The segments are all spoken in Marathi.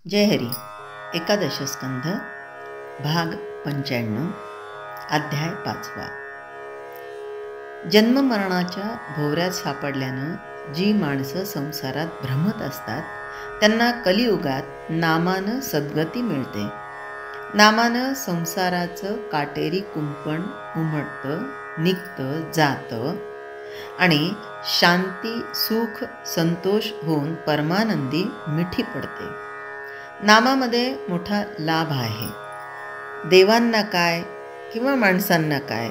जय हरी. एकादश स्कंध भाग 95 अध्याय 5. जन्ममरणाच्या भोवऱ्यात सापडल्यानं जी माणसं संसारात भ्रमत असतात त्यांना कलियुगात नामानं सद्गती मिळते. नामानं संसाराचं काटेरी कुंपण उमटतं, निघतं, जातं आणि शांती, सुख, संतोष होऊन परमानंदी मिठी पडते. नामामध्ये मोठा लाभ आहे. देवांना काय किंवा माणसांना काय,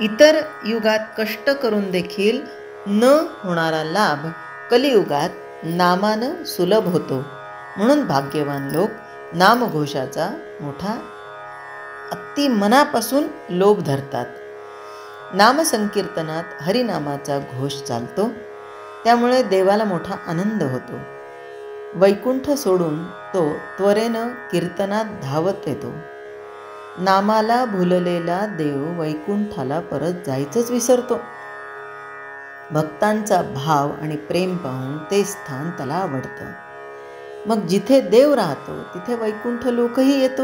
इतर युगात कष्ट करून देखील न होणारा लाभ कलियुगात नामानं सुलभ होतो. म्हणून भाग्यवान लोक नामघोषाचा मोठा अति मनापासून लोभ धरतात. नामसंकीर्तनात हरिनामाचा घोष चालतो, त्यामुळे देवाला मोठा आनंद होतो. वैकुंठ सोडून तो त्वरेनं कीर्तनात धावत येतो. नामाला भुललेला देव वैकुंठाला परत जायचंच विसरतो. भक्तांचा भाव आणि प्रेम पाहून ते स्थान त्याला आवडतं. मग जिथे देव राहतो तिथे वैकुंठ लोकही येतो.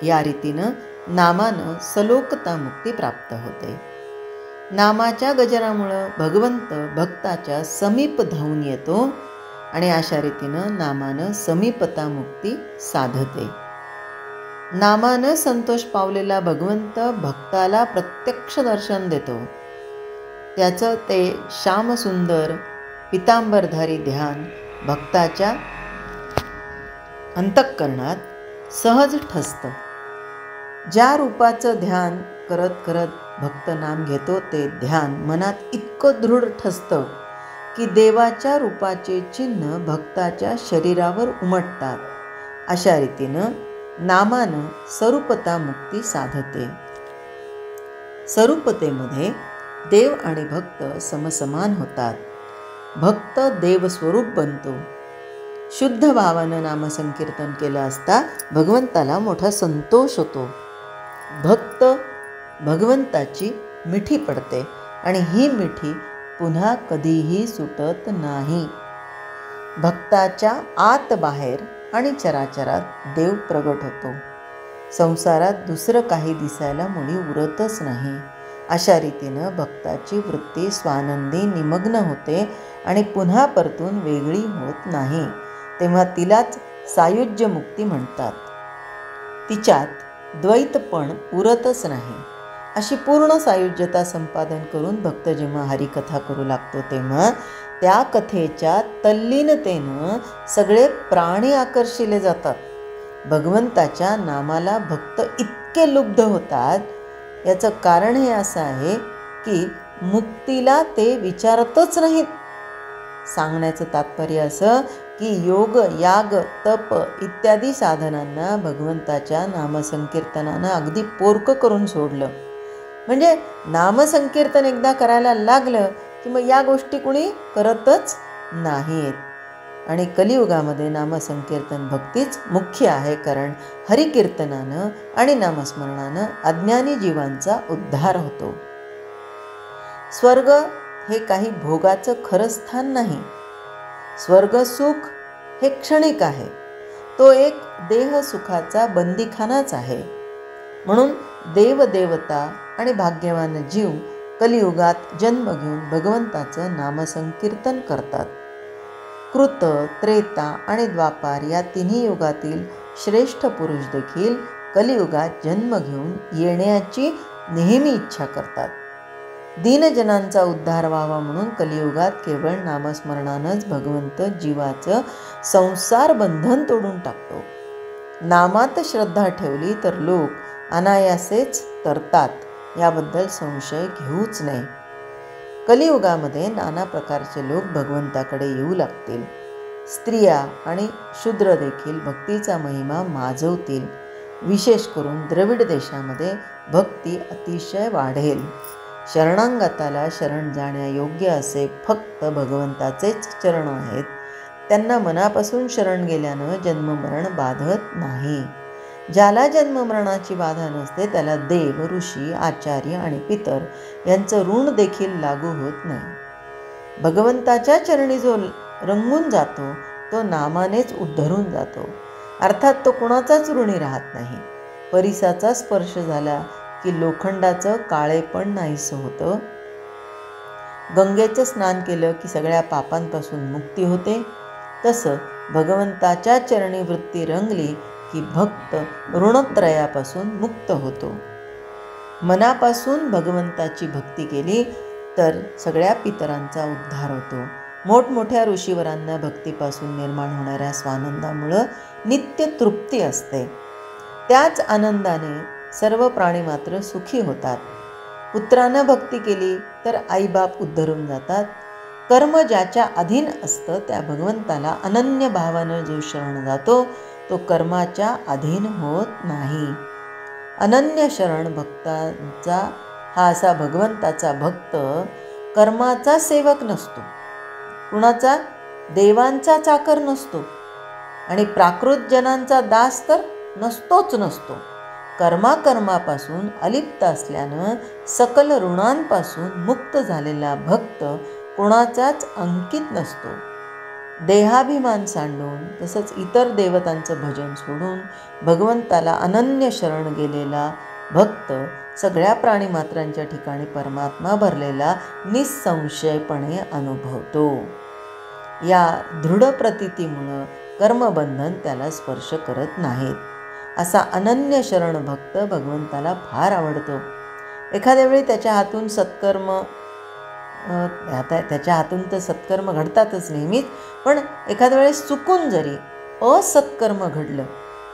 या रीतीनं नामानं सलोकता मुक्ती प्राप्त होते. नामाच्या गजरामुळं भगवंत भक्ताच्या समीप धावून येतो आणि अशा रीतीनं नामानं समीपता मुक्ती साधते. नामानं संतोष पावलेला भगवंत भक्ताला प्रत्यक्ष दर्शन देतो. त्याचं ते श्यामसुंदर पितांबरधारी ध्यान भक्ताच्या अंतःकरणात सहज ठसतं. ज्या रूपाचं ध्यान करत करत भक्त नाम घेतो ते ध्यान मनात इतकं दृढ ठसतं की देवाच्या रूपाचे चिन्ह भक्ताच्या शरीरावर उमटतात. अशा रीतीनं नामानं स्वरूपता मुक्ती साधते. स्वरूपतेमध्ये देव आणि भक्त समसमान होतात. भक्त देवस्वरूप बनतो. शुद्ध भावानं नामसंकीर्तन केलं असता भगवंताला मोठा संतोष होतो. भक्त भगवंताची मिठी पडते आणि ही मिठी पुन्हा कधीही सुटत नाही. भक्ताच्या आत बाहेर आणि चराचरात देव प्रगट होतो. संसारात दुसरं काही दिसायला मुळी उरतच नाही. अशा रीतीनं भक्ताची वृत्ती स्वानंदी निमग्न होते आणि पुन्हा परतून वेगळी होत नाही. तेव्हा तिलाच सायुज्य मुक्ती म्हणतात. तिच्यात द्वैतपण उरतच नाही. अशी पूर्ण सायुज्यता संपादन करून भक्त जेव्हा हरिकथा करू लागतो तेव्हा त्या कथेच्या तल्लीनतेनं सगळे प्राणी आकर्षिले जातात. भगवंताच्या नामाला भक्त इतके लुब्ध होतात. याचं कारण हे असं आहे की मुक्तीला ते विचारतच नाहीत. सांगण्याचं तात्पर्य असं की योग, याग, तप इत्यादी साधनांना भगवंताच्या नामसंकीर्तनानं अगदी पोरकं करून सोडलं. म्हणजे नामसंकीर्तन एकदा करायला लागलं की मग या गोष्टी कुणी करतच नाहीत. आणि कलियुगामध्ये नामसंकीर्तन भक्तीच मुख्य आहे. कारण हरिकीर्तनानं आणि नामस्मरणानं अज्ञानी जीवांचा उद्धार होतो. स्वर्ग हे काही भोगाचं खरं स्थान नाही. स्वर्गसुख हे क्षणिक आहे. तो एक देहसुखाचा बंदीखानाच आहे. म्हणून देवदेवता आणि भाग्यवान जीव कलियुगात जन्म घेऊन भगवंताचं नामसंकीर्तन करतात. कृत, त्रेता आणि द्वापार या तिन्ही युगातील श्रेष्ठ पुरुष देखील कलियुगात जन्म घेऊन येण्याची नेहमी इच्छा करतात. दीनजनांचा उद्धार व्हावा म्हणून कलियुगात केवळ नामस्मरणानंच भगवंत जीवाचं संसार बंधन तोडून टाकतो. नामात श्रद्धा ठेवली तर लोक अनायासेच तरतात. याबद्दल संशय घेऊच नये. कलियुगामध्ये नाना प्रकारचे लोक भगवंताकडे येऊ लागतील. स्त्रिया आणि शूद्र देखील भक्तीचा महिमा माजवतील. विशेष करून द्रविड देशामध्ये भक्ती अतिशय वाढेल. शरणांगताला शरण जाण्यायोग्य असे फक्त भगवंताचेच चरण आहेत. त्यांना मनापासून शरण गेल्यानं जन्ममरण बाधत नाही. ज्याला जन्ममरणाची बाधा नसते त्याला देव, ऋषी, आचार्य आणि पितर यांचं ऋण देखील लागू होत नाही. भगवंताच्या चरणी जो रंगून जातो तो नामानेच उद्धरून जातो. अर्थात तो कुणाचाच ऋणी राहत नाही. परिसाचा स्पर्श झाला की लोखंडाचं काळेपण नाहीसं होतं. गंगेचं स्नान केलं की सगळ्या पापांपासून मुक्ती होते. तसं भगवंताच्या चरणी वृत्ती रंगली की भक्त ऋणत्रयापासून मुक्त होतो. मनापासून भगवंताची भक्ती केली तर सगळ्या पितरांचा उद्धार होतो. मोठमोठ्या ऋषीवरांना भक्तीपासून निर्माण होणाऱ्या स्वानंदामुळं नित्य तृप्ती असते. त्याच आनंदाने सर्व प्राणी मात्र सुखी होतात. पुत्रानं भक्ती केली तर आईबाप उद्धरून जातात. कर्म ज्याच्या अधीन असतं त्या भगवंताला अनन्य भावानं जो शरण जातो तो कर्माच्या अधीन होत नाही. अनन्य शरण भक्तांचा हा असा भगवंताचा भक्त कर्माचा सेवक नसतो, कुणाचा देवांचा चाकर नसतो आणि प्राकृत जनांचा दास तर नसतोच नसतो. कर्मापासून अलिप्त असल्यानं सकल ऋणांपासून मुक्त झालेला भक्त कोणाचाच अंकित नसतो. देहाभिमान सांडून तसंच इतर देवतांचं भजन सोडून भगवंताला अनन्य शरण गेलेला भक्त सगळ्या प्राणीमात्रांच्या ठिकाणी परमात्मा भरलेला निसंशयपणे अनुभवतो. या दृढ प्रतीतीमुळं कर्मबंधन त्याला स्पर्श करत नाहीत. असा अनन्य शरण भक्त भगवंताला फार आवडतो. एखाद्या वेळी त्याच्या हातून तर सत्कर्म घडतातच नेहमीच, पण एखाद्या वेळेस चुकून जरी असत्कर्म घडलं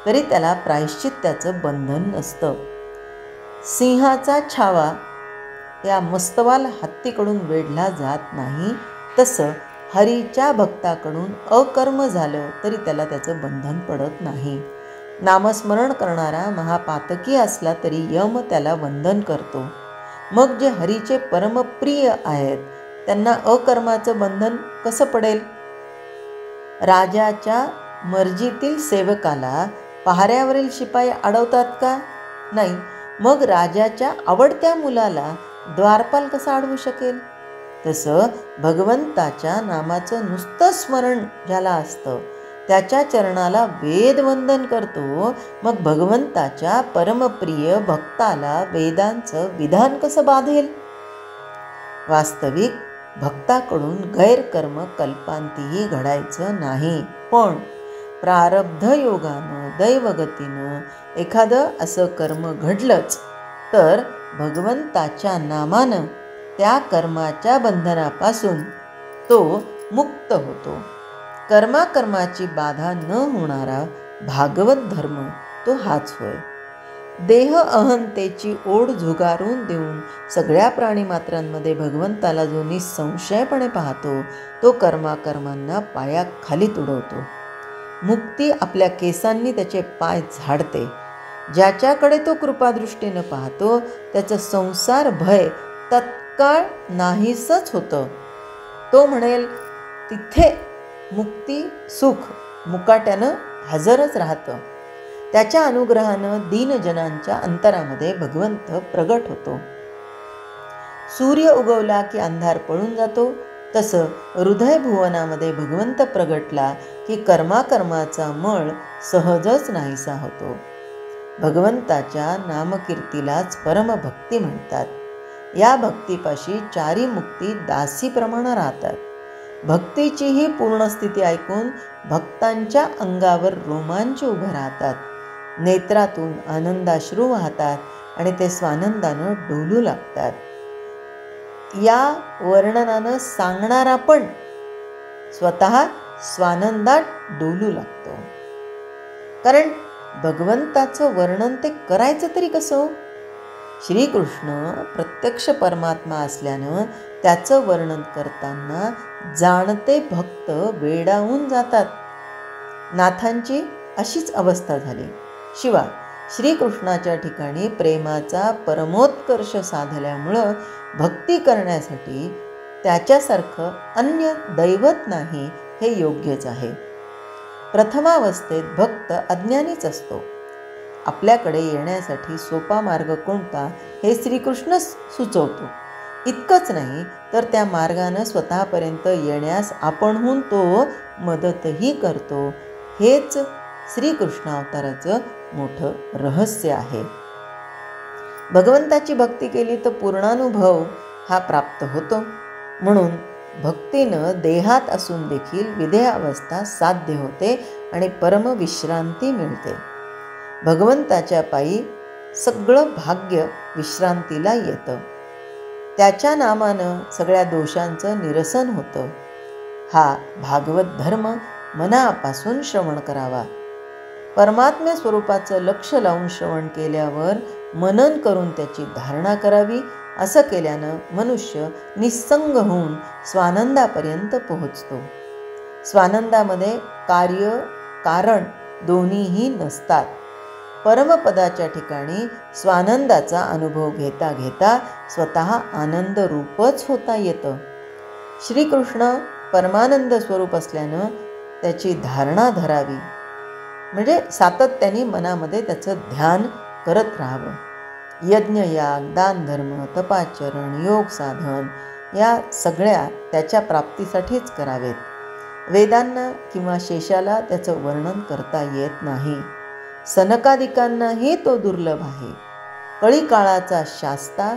तरी त्याला प्रायश्चित्याचं बंधन नसतं. सिंहाचा छावा या मस्तवाल हत्तीकडून वेढला जात नाही, तसं हरीच्या भक्ताकडून अकर्म झालं तरी त्याला त्याचं बंधन पडत नाही. नामस्मरण करणारा महापातकी असला तरी यम त्याला वंदन करतो. मग जे हरीचे परमप्रिय आहेत त्यांना अकर्माचं बंधन कसं पडेल? राजाच्या मर्जीतील सेवकाला पहाऱ्यावरील शिपाई अडवतात का? नाही. मग राजाच्या आवडत्या मुलाला द्वारपाल कसा अडवू शकेल? तसं भगवंताच्या नामाचं नुसतं स्मरण ज्याला असतं त्याच्या चरणाला वेद वंदन करतो. मग भगवंताच्या परमप्रिय भक्ताला वेदांचं विधान कसं बाधेल? वास्तविक भक्ताकडून गैरकर्म कल्पांतीही घडायचं नाही, पण प्रारब्ध योगानं दैवगतीनं एखादं असं कर्म घडलंच तर भगवंताच्या नामानं त्या कर्माच्या बंधनापासून तो मुक्त होतो. कर्माची बाधा न होणारा भागवत धर्म तो हाच होय. देह अहंतेची ओढ झुगारून देऊन सगळ्या प्राणीमात्रांमध्ये भगवंताला जो निसंशयपणे पाहतो तो कर्मांना पायाखाली तुडवतो. मुक्ती आपल्या केसांनी त्याचे पाय झाडते. ज्याच्याकडे तो कृपादृष्टीनं पाहतो त्याचं संसार भय तत्काळ नाहीसंच होतं. तो म्हणेल तिथे मुक्ती सुख मुकाट्यानं हजरच राहतं. त्याच्या अनुग्रहानं दीनजनांच्या अंतरामध्ये भगवंत प्रगट होतो. सूर्य उगवला की अंधार पळून जातो, तसं हृदय भुवनामध्ये भगवंत प्रगटला की कर्माचा मळ सहजच नाहीसा होतो. भगवंताच्या नामकीर्तीलाच परमभक्ती म्हणतात. या भक्तीपाशी चारी मुक्ती दासीप्रमाणे राहतात. भक्तीची ही पूर्ण स्थिती ऐकून भक्तांच्या अंगावर रोमांच उभं राहतात. नेत्रातून आनंदाश्रू वाहतात आणि ते स्वानंदानं डोलू लागतात. या वर्णनानं सांगणारा पण स्वतः स्वानंदात डोलू लागतो. कारण भगवंताचं वर्णन ते करायचं तरी कसं? श्रीकृष्ण प्रत्यक्ष परमात्मा असल्यानं त्याचं वर्णन करताना जाणते भक्त वेडावून जातात. नाथांची अशीच अवस्था झाली. शिवाय श्रीकृष्णाच्या ठिकाणी प्रेमाचा परमोत्कर्ष साधल्यामुळं भक्ती करण्यासाठी त्याच्यासारखं अन्य दैवत नाही हे योग्यच आहे. प्रथमावस्थेत भक्त अज्ञानीच असतो. आपल्याकडे येण्यासाठी सोपा मार्ग कोणता हे श्रीकृष्ण सुचवतो. इतकंच नाही तर त्या मार्गानं स्वतःपर्यंत येण्यास आपणहून तो मदतही करतो. हेच श्रीकृष्ण अवताराचं मोठं रहस्य आहे. भगवंताची भक्ती केली तर पूर्णानुभव हा प्राप्त होतो. म्हणून भक्तीनं देहात असून देखील विदेहावस्था साध्य होते आणि परमविश्रांती मिळते. भगवंताच्या पायी सगळं भाग्य विश्रांतीला येतं. त्याच्या नामानं सगळ्या दोषांचं निरसन होतं. हा भागवत धर्म मनापासून श्रवण करावा. परमात्म्य स्वरूपाचं लक्ष लावून श्रवण केल्यावर मनन करून त्याची धारणा करावी. असं केल्यानं मनुष्य निस्संग होऊन स्वानंदापर्यंत पोहोचतो. स्वानंदामध्ये कार्य कारण दोन्हीही नसतात. परमपदाच्या ठिकाणी स्वानंदाचा अनुभव घेता घेता स्वतः आनंद रूपच होता येतं. श्रीकृष्ण परमानंद स्वरूप असल्यानं त्याची धारणा धरावी, म्हणजे सातत्याने मनामध्ये त्याचं ध्यान करत राहावं. यज्ञयाग, दानधर्म, तपाचरण, योग साधन या सगळ्या त्याच्या प्राप्तीसाठीच करावेत. वेदांना किंवा शेषाला त्याचं वर्णन करता येत नाही. सनकादिकांनाही तो दुर्लभ आहे. कळीकाळाचा शास्ता,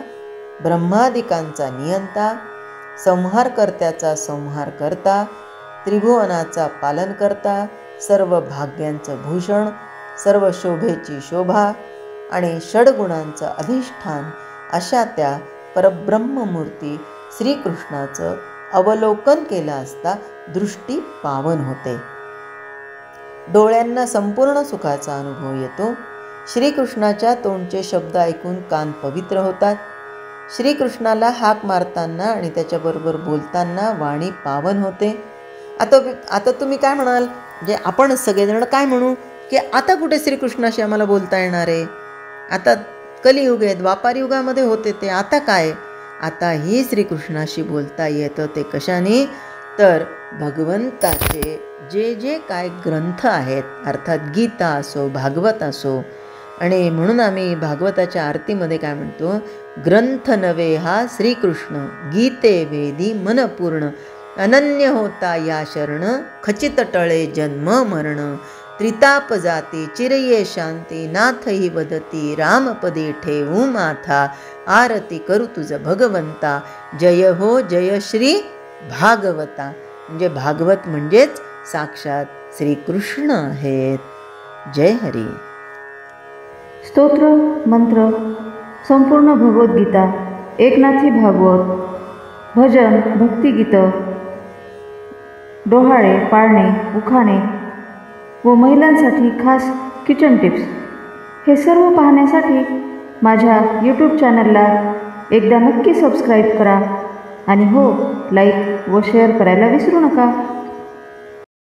ब्रह्मादिकांचा नियंता, संहारकर्त्याचा संहार करता, त्रिभुवनाचा पालन करता, सर्व भाग्यांचं भूषण, सर्व शोभेची शोभा आणि षडगुणांचं अधिष्ठान अशा त्या परब्रह्ममूर्ती श्रीकृष्णाचं अवलोकन केलं असता दृष्टी पावन होते. डोळ्यांना संपूर्ण सुखाचा अनुभव येतो. श्रीकृष्णाच्या तोंडचे शब्द ऐकून कान पवित्र होतात. श्रीकृष्णाला हाक मारताना आणि त्याच्याबरोबर बोलताना वाणी पावन होते. आता तुम्ही काय म्हणाल, म्हणजे आपण सगळेजण काय म्हणू की आता कुठे श्रीकृष्णाशी आम्हाला बोलता येणार आहे? आता कलियुग आहे, द्वापार युगामध्ये होते ते, आता काय? आताही श्रीकृष्णाशी बोलता येतं. ते कशाने? तर भगवंताचे जे जे काय ग्रंथ आहेत, अर्थात गीता असो, भागवत असो, आणि म्हणून आम्ही भागवताच्या आरतीमध्ये काय म्हणतो, ग्रंथ नवे हा श्रीकृष्ण, गीते वेदी मनपूर्ण, अनन्य होता या शरण, खचित टळे जन्म मरण, त्रिताप जाती चिरये शांती, नाथही वदती रामपदे ठेवू माथा, आरती करू तुझ भगवंता, जय हो जय श्री भागवता. म्हणजे भागवत म्हणजेच साक्षात श्रीकृष्ण आहेत. जय हरी. स्तोत्र मंत्र संपूर्ण भगवद्गीता, एकनाथी भागवत, भजन, भक्तिगीतं, डोहाळे, पाळणे, उखाणे व महिलांसाठी खास किचन टिप्स हे सर्व पाहण्यासाठी माझ्या यूट्यूब चॅनलला एकदा नक्की सबस्क्राईब करा आणि हो, लाईक व शेअर करायला विसरू नका.